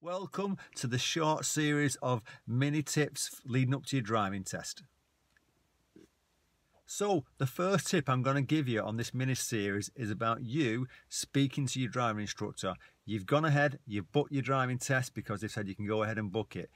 Welcome to the short series of mini tips leading up to your driving test. So the first tip I'm going to give you on this mini series is about you speaking to your driving instructor. You've gone ahead, you've booked your driving test because they said you can go ahead and book it.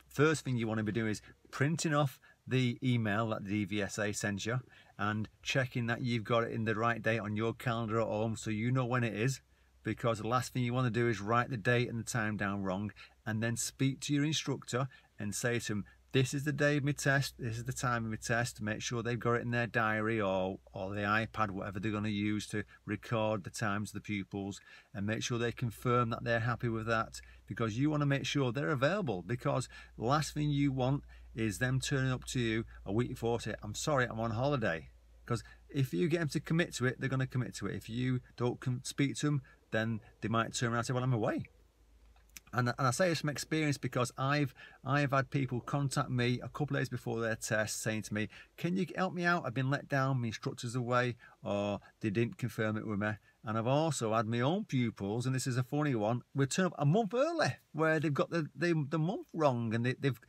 First thing you want to be doing is printing off the email that the DVSA sends you and checking that you've got it in the right date on your calendar at home so you know when it is. Because the last thing you want to do is write the date and the time down wrong and then speak to your instructor and say to them, this is the day of my test, this is the time of my test. Make sure they've got it in their diary or the iPad, whatever they're going to use to record the times of the pupils, and make sure they confirm that they're happy with that, because you want to make sure they're available. Because the last thing you want is them turning up to you a week before and say, I'm sorry, I'm on holiday. Because if you get them to commit to it, they're going to commit to it. If you don't speak to them, then they might turn around and say, well, I'm away. And I say this from experience because I've had people contact me a couple of days before their test saying to me, can you help me out? I've been let down, my instructor's away, or they didn't confirm it with me. And I've also had my own pupils, and this is a funny one, we turn up a month early where they've got the month wrong, and they've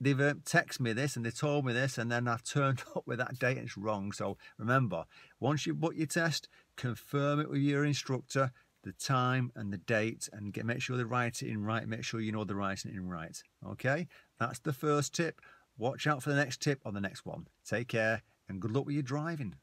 texted me this and they told me this, and then I've turned up with that date and it's wrong. So remember, once you book your test, confirm it with your instructor, the time and the date, and make sure they write it in right. Make sure you know they're writing it in right. Okay, that's the first tip. Watch out for the next tip on the next one. Take care and good luck with your driving.